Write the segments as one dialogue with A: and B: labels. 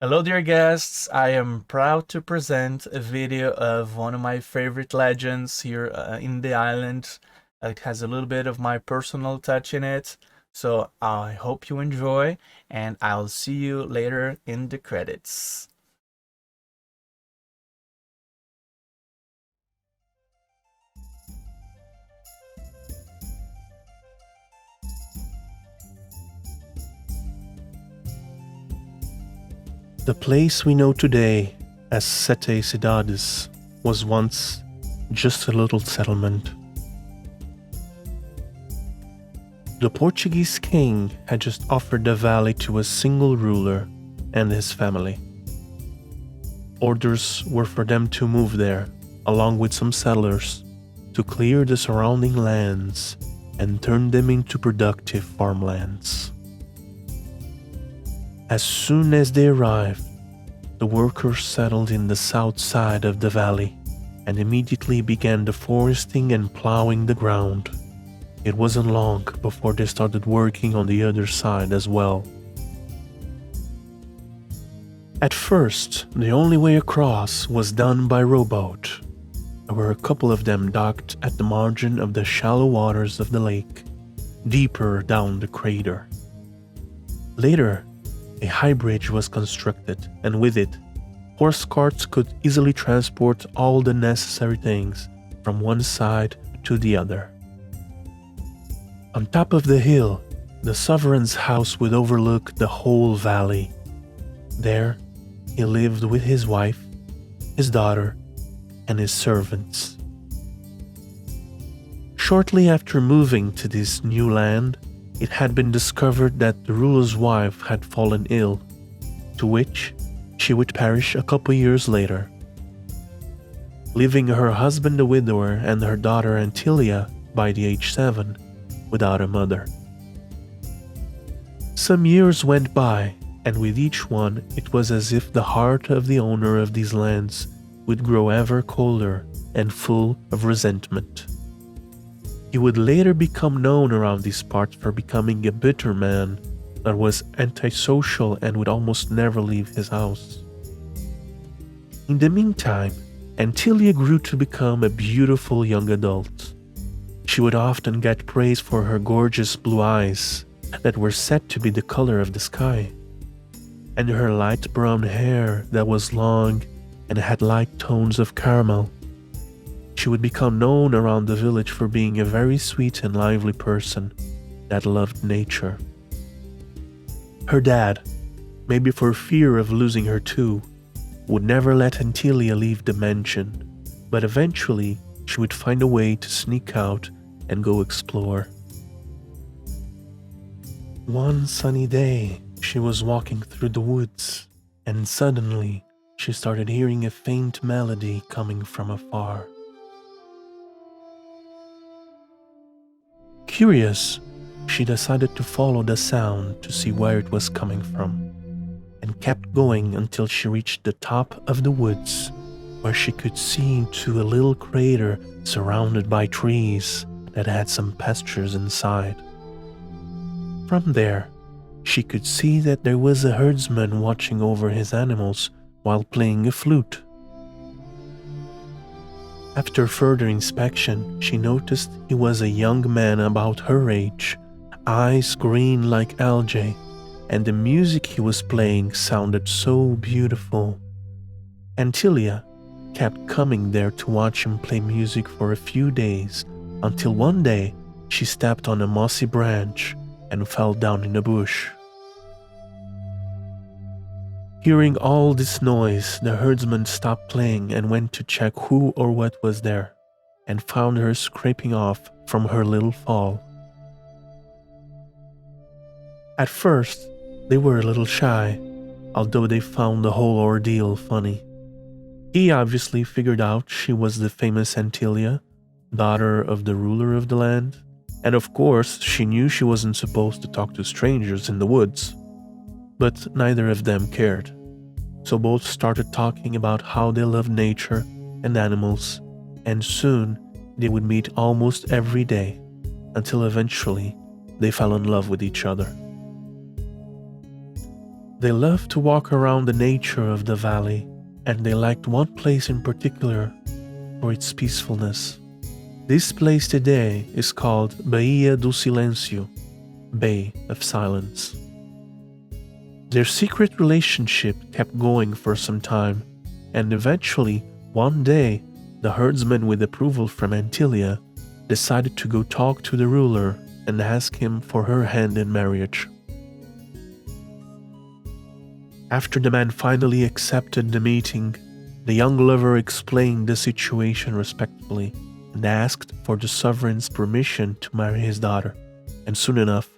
A: Hello, dear guests. I am proud to present a video of one of my favorite legends here in the island. It has a little bit of my personal touch in it, so I hope you enjoy, and I'll see you later in the credits. The place we know today as Sete Cidades was once just a little settlement. The Portuguese king had just offered the valley to a single ruler and his family. Orders were for them to move there, along with some settlers, to clear the surrounding lands and turn them into productive farmlands. As soon as they arrived, the workers settled in the south side of the valley and immediately began deforesting and plowing the ground. It wasn't long before they started working on the other side as well. At first, the only way across was done by rowboat. There were a couple of them docked at the margin of the shallow waters of the lake, deeper down the crater. Later, a high bridge was constructed, and with it, horse carts could easily transport all the necessary things from one side to the other. On top of the hill, the sovereign's house would overlook the whole valley. There, he lived with his wife, his daughter, and his servants. Shortly after moving to this new land, it had been discovered that the ruler's wife had fallen ill, to which she would perish a couple years later, leaving her husband a widower and her daughter Antilia, by the age 7, without a mother. Some years went by, and with each one it was as if the heart of the owner of these lands would grow ever colder and full of resentment. He would later become known around these parts for becoming a bitter man that was antisocial and would almost never leave his house. In the meantime, Antilia grew to become a beautiful young adult. She would often get praise for her gorgeous blue eyes that were said to be the color of the sky, and her light brown hair that was long and had light tones of caramel. She would become known around the village for being a very sweet and lively person that loved nature. Her dad, maybe for fear of losing her too, would never let Antilia leave the mansion, but eventually she would find a way to sneak out and go explore. One sunny day, she was walking through the woods, and suddenly she started hearing a faint melody coming from afar. Curious, she decided to follow the sound to see where it was coming from, and kept going until she reached the top of the woods, where she could see into a little crater surrounded by trees that had some pastures inside. From there, she could see that there was a herdsman watching over his animals while playing a flute. After further inspection, she noticed he was a young man about her age, eyes green like algae, and the music he was playing sounded so beautiful. Antilia kept coming there to watch him play music for a few days, until one day she stepped on a mossy branch and fell down in a bush. Hearing all this noise, the herdsman stopped playing and went to check who or what was there, and found her scraping off from her little fall. At first, they were a little shy, although they found the whole ordeal funny. He obviously figured out she was the famous Antilia, daughter of the ruler of the land, and of course she knew she wasn't supposed to talk to strangers in the woods. But neither of them cared, so both started talking about how they loved nature and animals, and soon they would meet almost every day, until eventually they fell in love with each other. They loved to walk around the nature of the valley, and they liked one place in particular for its peacefulness. This place today is called Baía do Silêncio, Bay of Silence. Their secret relationship kept going for some time, and eventually, one day, the herdsman, with approval from Antilia, decided to go talk to the ruler and ask him for her hand in marriage. After the man finally accepted the meeting, the young lover explained the situation respectfully and asked for the sovereign's permission to marry his daughter, and soon enough,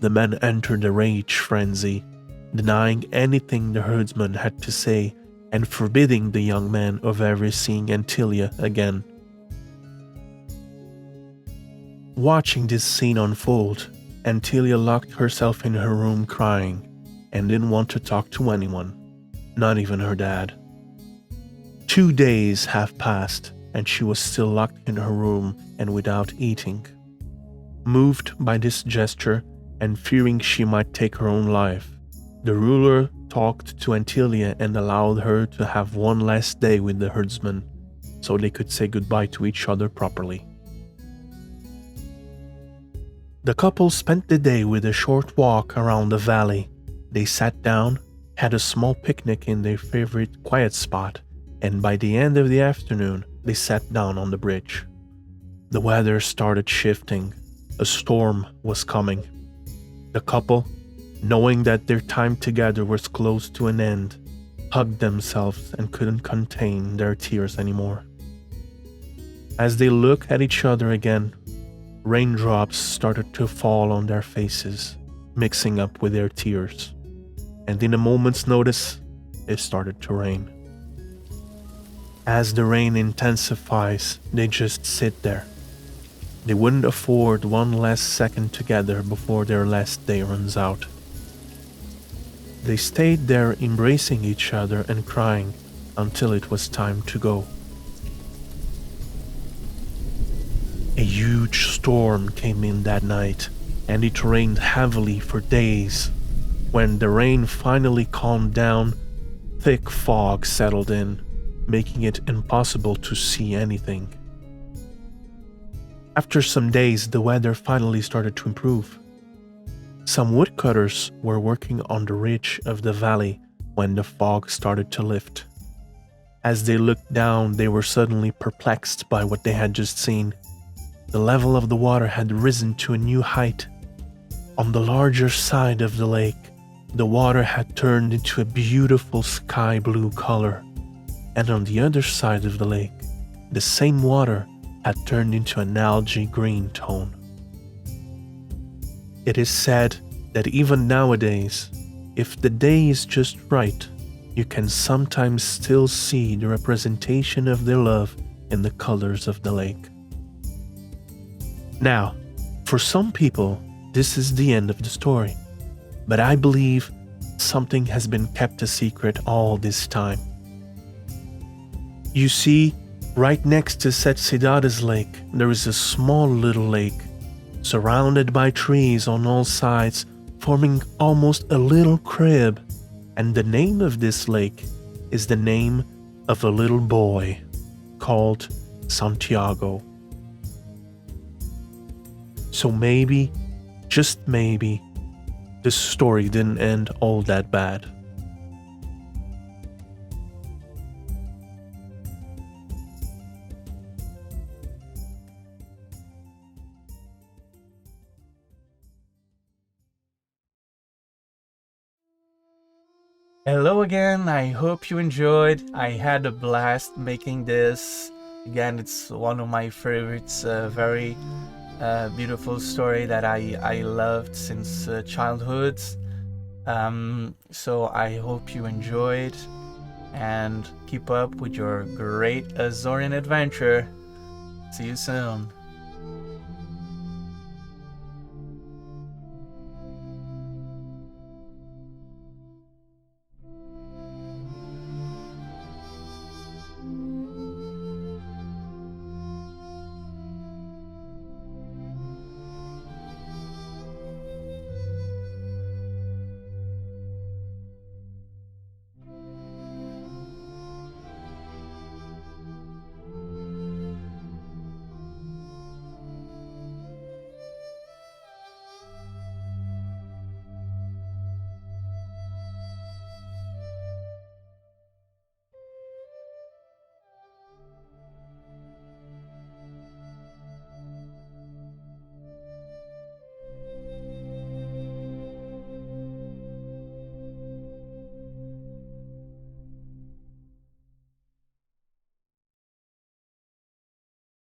A: the man entered a rage frenzy, denying anything the herdsman had to say and forbidding the young man of ever seeing Antilia again. Watching this scene unfold, Antilia locked herself in her room crying and didn't want to talk to anyone, not even her dad. 2 days have passed and she was still locked in her room and without eating. Moved by this gesture and fearing she might take her own life, the ruler talked to Antilia and allowed her to have one last day with the herdsman so they could say goodbye to each other properly. The couple spent the day with a short walk around the valley. They sat down, had a small picnic in their favorite quiet spot, and by the end of the afternoon, they sat down on the bridge. The weather started shifting. A storm was coming. The couple, knowing that their time together was close to an end, hugged themselves and couldn't contain their tears anymore. As they looked at each other again, raindrops started to fall on their faces, mixing up with their tears, and in a moment's notice, it started to rain. As the rain intensifies, they just sit there. They wouldn't afford one last second together before their last day runs out. They stayed there embracing each other and crying until it was time to go. A huge storm came in that night, and it rained heavily for days. When the rain finally calmed down, thick fog settled in, making it impossible to see anything. After some days, the weather finally started to improve. Some woodcutters were working on the ridge of the valley when the fog started to lift. As they looked down, they were suddenly perplexed by what they had just seen. The level of the water had risen to a new height. On the larger side of the lake, the water had turned into a beautiful sky blue color, and on the other side of the lake, the same water had turned into an algae green tone. It is said that even nowadays, if the day is just right, you can sometimes still see the representation of their love in the colors of the lake. Now, for some people, this is the end of the story, but I believe something has been kept a secret all this time. You see, right next to Sete Cidades lake, there is a small little lake, surrounded by trees on all sides, forming almost a little crib, and the name of this lake is the name of a little boy called Santiago. So maybe, just maybe, this story didn't end all that bad.
B: Hello again, I hope you enjoyed. I had a blast making this. Again, it's one of my favorites, very beautiful story that I loved since childhood. So I hope you enjoyed and keep up with your great Azorian adventure. See you soon.